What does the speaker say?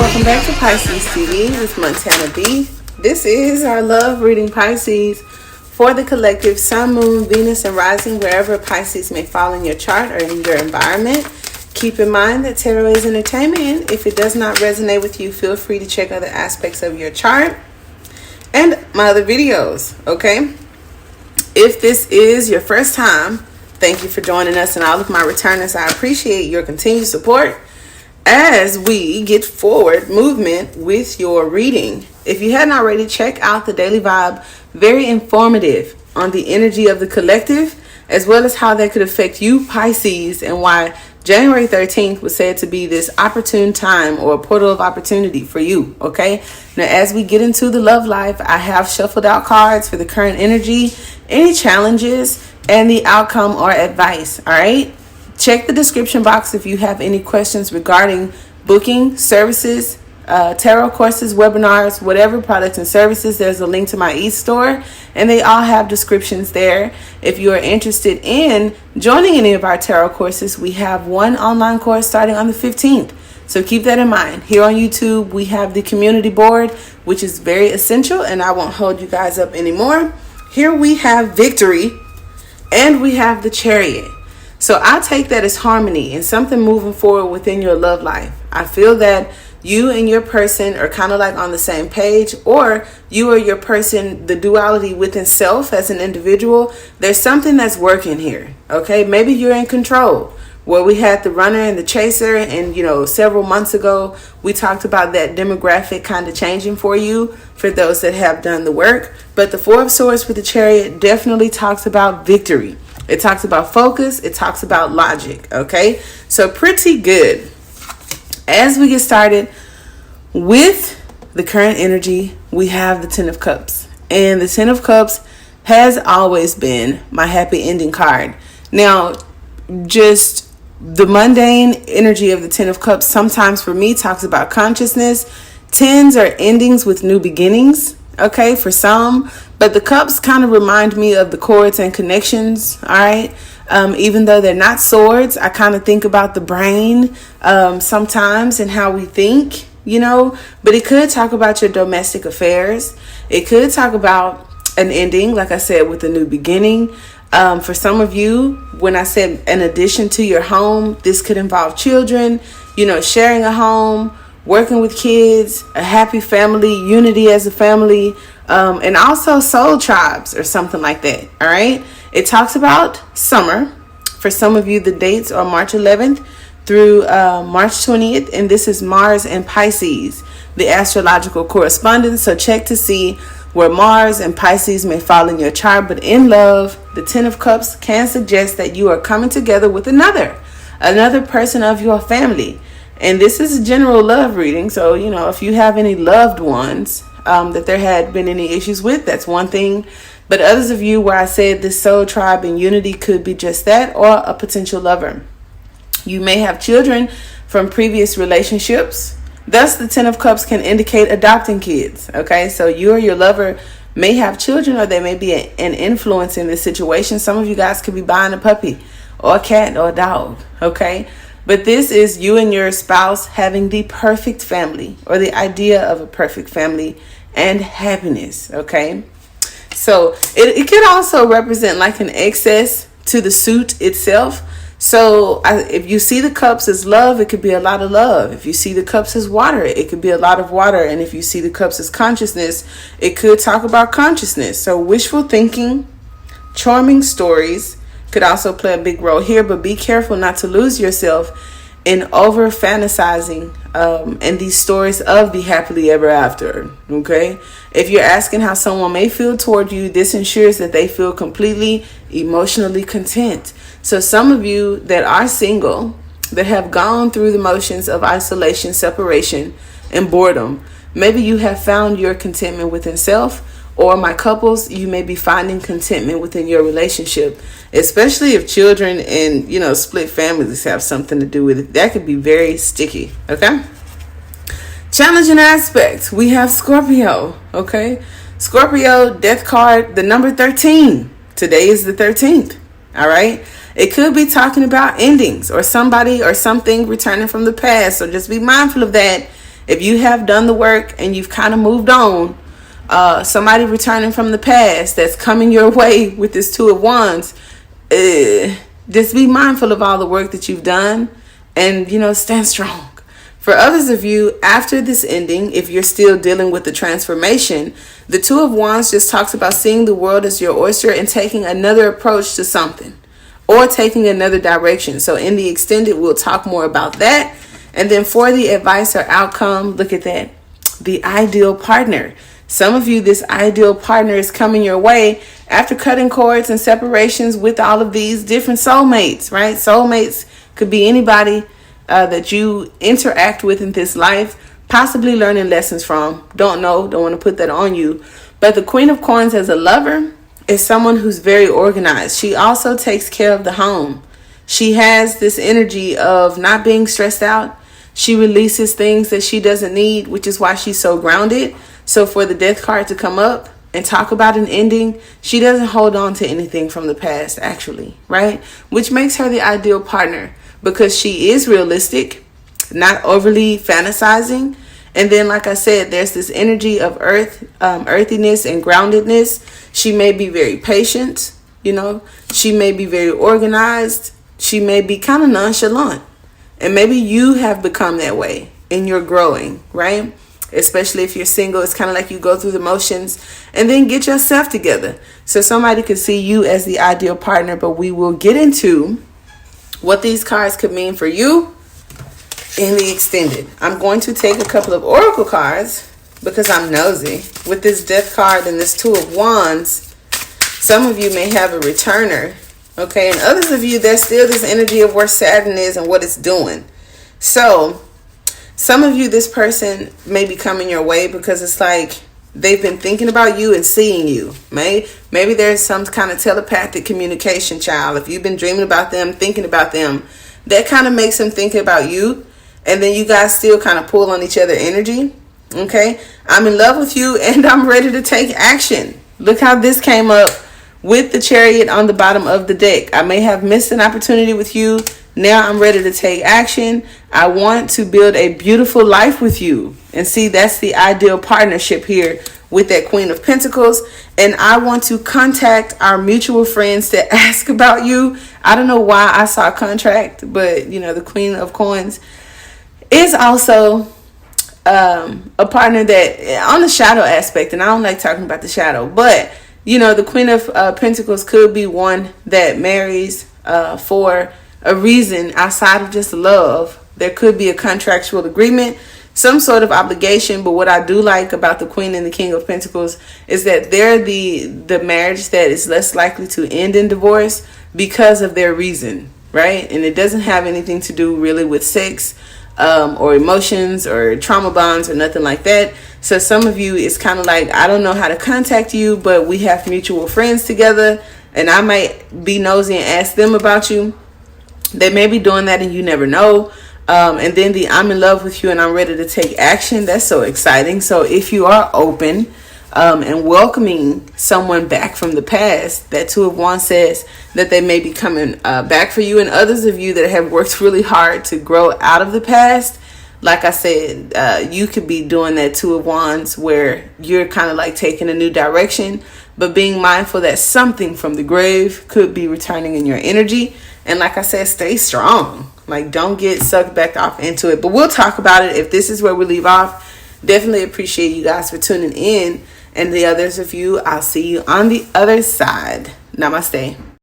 Welcome back to Pisces TV with Montana B. This is our love reading Pisces for the collective Sun, Moon, Venus, and Rising, wherever Pisces may fall in your chart or in your environment. Keep in mind that tarot is entertainment, and if it does not resonate with you, feel free to check other aspects of your chart and my other videos, okay? If this is your first time, thank you for joining us, and all of my returners, I appreciate your continued support as we get forward movement with your reading. If you hadn't already, check out the Daily Vibe, very informative on the energy of the collective, as well as how that could affect you, Pisces, and why January 13th was said to be this opportune time or a portal of opportunity for you, okay? Now, as we get into the love life, I have shuffled out cards for the current energy, any challenges, and the outcome or advice, all right? Check the description box if you have any questions regarding booking services, tarot courses, webinars, whatever products and services. There's a link to my e-store, and they all have descriptions there. If you are interested in joining any of our tarot courses, we have one online course starting on the 15th. So keep that in mind. Here on YouTube, we have the community board, which is very essential, and I won't hold you guys up anymore. Here we have victory, and we have the Chariot. So I take that as harmony and something moving forward within your love life. I feel that you and your person are kind of like on the same page, or you or your person, the duality within self as an individual, there's something that's working here, okay? Maybe you're in control, where we had the runner and the chaser, and several months ago we talked about that demographic kind of changing for you, for those that have done the work. But the Four of Swords with the Chariot definitely talks about victory. It talks about focus. It talks about logic. Okay, so pretty good. As we get started with the current energy, we have the Ten of Cups. And the Ten of Cups has always been my happy ending card. Now, just the mundane energy of the Ten of Cups sometimes for me talks about consciousness. Tens are endings with new beginnings, okay, for some. But the cups kind of remind me of the chords and connections, all right? Even though they're not swords, I kind of think about the brain sometimes and how we think, But it could talk about your domestic affairs. It could talk about an ending, like I said, with a new beginning. For some of you, when I said an addition to your home, this could involve children, sharing a home, working with kids, a happy family, unity as a family, and also soul tribes or something like that. All right. It talks about summer. For some of you, the dates are March 11th through March 20th. And this is Mars and Pisces, the astrological correspondence. So check to see where Mars and Pisces may fall in your chart. But in love, the Ten of Cups can suggest that you are coming together with another person of your family. And this is a general love reading. So, if you have any loved ones that there had been any issues with, that's one thing. But others of you where I said this soul tribe and unity could be just that, or a potential lover. You may have children from previous relationships. Thus, the Ten of Cups can indicate adopting kids. Okay, so you or your lover may have children, or they may be an influence in this situation. Some of you guys could be buying a puppy or a cat or a dog. Okay. But this is you and your spouse having the perfect family, or the idea of a perfect family and happiness, okay? So it could also represent like an excess to the suit itself. So if you see the cups as love, it could be a lot of love. If you see the cups as water, it could be a lot of water. And if you see the cups as consciousness, it could talk about consciousness. So wishful thinking, charming stories could also play a big role here, but be careful not to lose yourself in over fantasizing and these stories of the happily ever after. Okay, if you're asking how someone may feel toward you, this ensures that they feel completely emotionally content. So some of you that are single, that have gone through the motions of isolation, separation, and boredom, maybe you have found your contentment within self. Or my couples, you may be finding contentment within your relationship, especially if children and, split families have something to do with it. That could be very sticky. Okay. Challenging aspects. We have Scorpio. Okay. Scorpio, death card, the number 13. Today is the 13th. All right. It could be talking about endings or somebody or something returning from the past. So just be mindful of that If you have done the work and you've kind of moved on, somebody returning from the past that's coming your way with this Two of Wands, just be mindful of all the work that you've done and, stand strong. For others of you, after this ending, if you're still dealing with the transformation, the Two of Wands just talks about seeing the world as your oyster and taking another approach to something or taking another direction. So in the extended, we'll talk more about that. And then for the advice or outcome, look at that. The ideal partner. Some of you, this ideal partner is coming your way after cutting cords and separations with all of these different soulmates, right? Soulmates could be anybody that you interact with in this life, possibly learning lessons from. Don't want to put that on you. But the Queen of Coins as a lover is someone who's very organized. She also takes care of the home. She has this energy of not being stressed out. She releases things that she doesn't need, which is why she's so grounded. So for the Death card to come up and talk about an ending, she doesn't hold on to anything from the past, actually, right? Which makes her the ideal partner because she is realistic, not overly fantasizing. And then, like I said, there's this energy of earthiness and groundedness. She may be very patient, she may be very organized. She may be kind of nonchalant. And maybe you have become that way and you're growing, right? Especially if you're single, it's kind of like you go through the motions and then get yourself together. So somebody could see you as the ideal partner, but we will get into what these cards could mean for you in the extended. I'm going to take a couple of oracle cards because I'm nosy. With this Death card and this Two of Wands, some of you may have a returner, okay? And others of you, there's still this energy of where Saturn is and what it's doing. So some of you, this person may be coming your way because it's like they've been thinking about you and seeing you. Maybe there's some kind of telepathic communication, child. If you've been dreaming about them, thinking about them, that kind of makes them think about you. And then you guys still kind of pull on each other energy. Okay, I'm in love with you and I'm ready to take action. Look how this came up with the Chariot on the bottom of the deck. I may have missed an opportunity with you. Now I'm ready to take action. I want to build a beautiful life with you. And see, that's the ideal partnership here with that Queen of Pentacles. And I want to contact our mutual friends to ask about you. I don't know why I saw contract, but the Queen of Coins is also a partner that on the shadow aspect. And I don't like talking about the shadow, but the Queen of Pentacles could be one that marries for a reason outside of just love. There could be a contractual agreement, some sort of obligation. But what I do like about the Queen and the King of Pentacles is that they're the marriage that is less likely to end in divorce because of their reason, right? And it doesn't have anything to do really with sex or emotions or trauma bonds or nothing like that. So some of you, it's kind of like, I don't know how to contact you, but we have mutual friends together and I might be nosy and ask them about you. They may be doing that and you never know. And then I'm in love with you and I'm ready to take action. That's so exciting. So if you are open and welcoming someone back from the past, that Two of Wands says that they may be coming back for you. And others of you that have worked really hard to grow out of the past, like I said, you could be doing that Two of Wands where you're kind of like taking a new direction, but being mindful that something from the grave could be returning in your energy. And like I said, stay strong. Like, don't get sucked back off into it. But we'll talk about it if this is where we leave off. Definitely appreciate you guys for tuning in. And the others of you, I'll see you on the other side. Namaste.